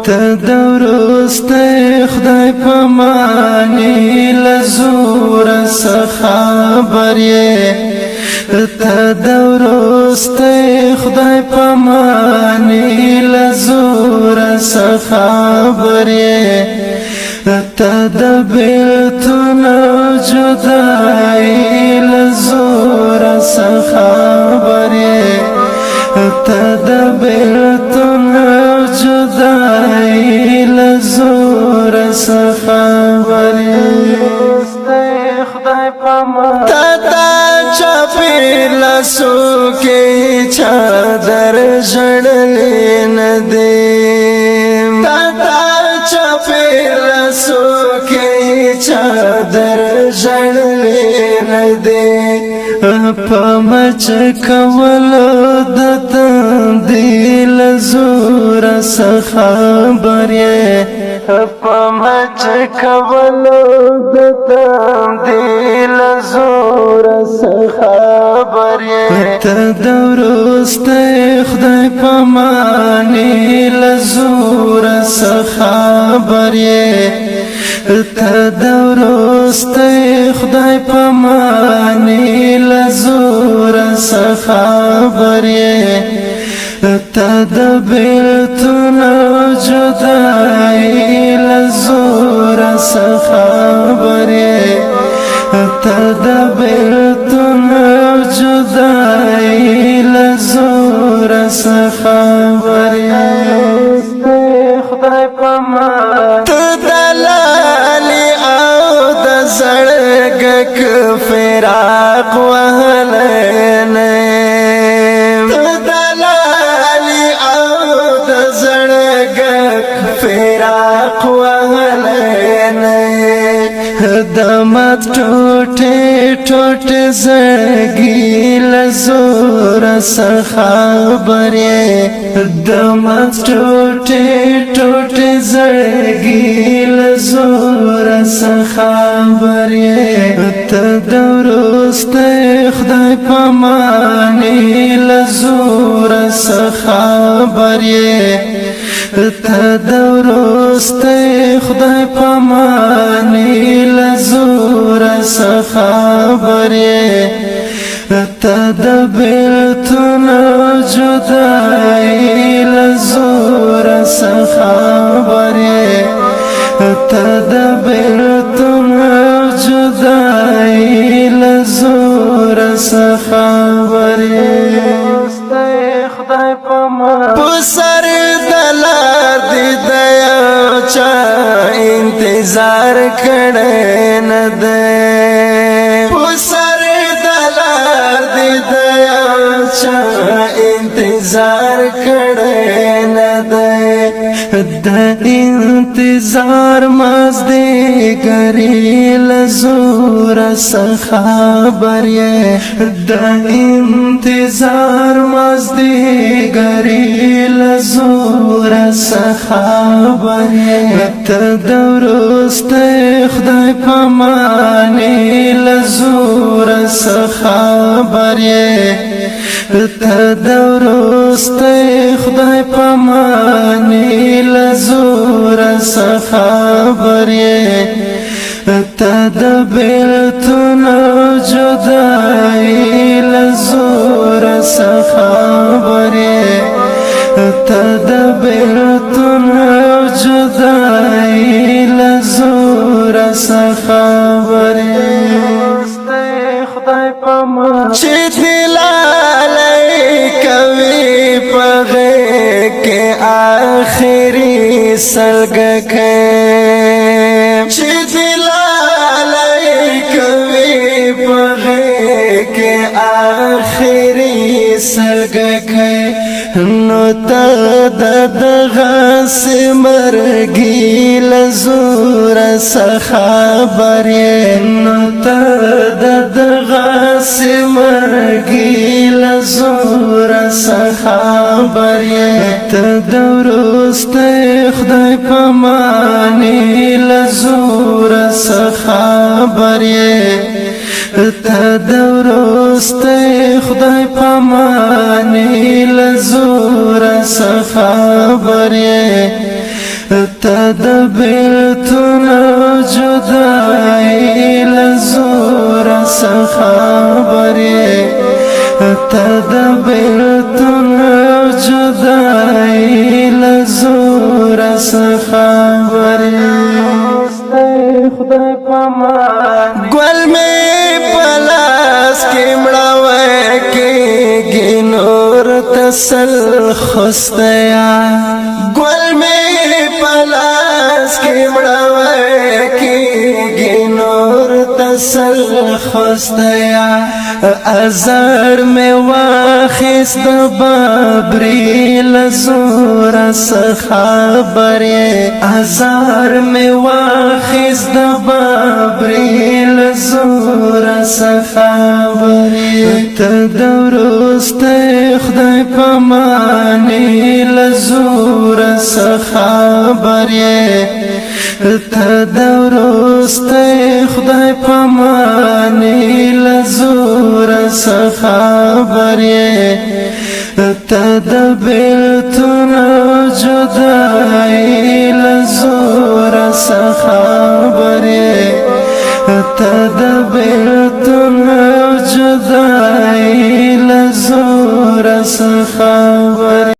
تدورسته خدای پمانی لزور خبر تدورسته خدای پمانی لزور خبر تدبرتن جدائی لزور خبر تدبرتن جدائی لزور خبر تتا چپی لسو کے چادر جڑلی ندیم تتا چپی لسو کے چادر جڑلی ندیم پمچ کولو دتن دیل زور خبر پمچ کولو دتن دیل زور خبر تدورسته خدای پمانی لزور خبر تدورسته خدای پمانی لزور خبر تدبرتن جدائی لزور خبر تدبرتن جدائی لزور خبر خدای پمانی زړګک فراق وهلنه دلالی او د زړګک فراق وهلنه دمت ټوټه ټوټه زړګی لزور خبر دمت ټوټه ټوټه زړګی لزور خبر تدورسته خدای پمانی لزور خبر تدورسته خدای پمانی لزور خبر تدبرتن جدائی لزور خبر تدبرتن جدائی لزور خبر پسر دلار دی دیا چا انتظار کھڑے ندے پسر دلار دی دیا چا انتظار کھڑے ندے د انتظار مزدی گری لزور خبر د انتظار مزدی گری لزور خبر تدورسته خدای پمانی لزور خبر تدورسته خدای پمانی لزور خبر تدبرتن جدائی لزور خبر تدبرتن جدائی لزور خبر چی دلالی کوي پغه کې آخري سلګک چی دلالی کوي پغه کې آخري سلګک نو دغه سمرګي لزور خبر نو دغه سمرګي لزور خبر تدورسته خدای پمانی خبر یې ته د وروستی خدای پاماني له زوره څه خبر یې ته د بېلتون او جدایي له زوره څه خبر یې ته د بېلتون او جدایي له زوره څه خبر یې خدای پامان ګل مې په لاس کې مړاوی کېږي نور تسل خوستیا ګل مې په لاس کې مړاوی کېږي نور تسل خوستیا ازر مې واخیست د بابري له زوره څه خبر یې ازر مې واخیست د بابري له زوره څه خبر یې ته د وروستی خدای پاماني له زوره څه خبر یې ته د وروستی خدای پاماني له زوره څه خبر یې ته د بېلتون او جدایي له زوره څه خبر یې ته د بېلتون او جدایي له زوره څه خبر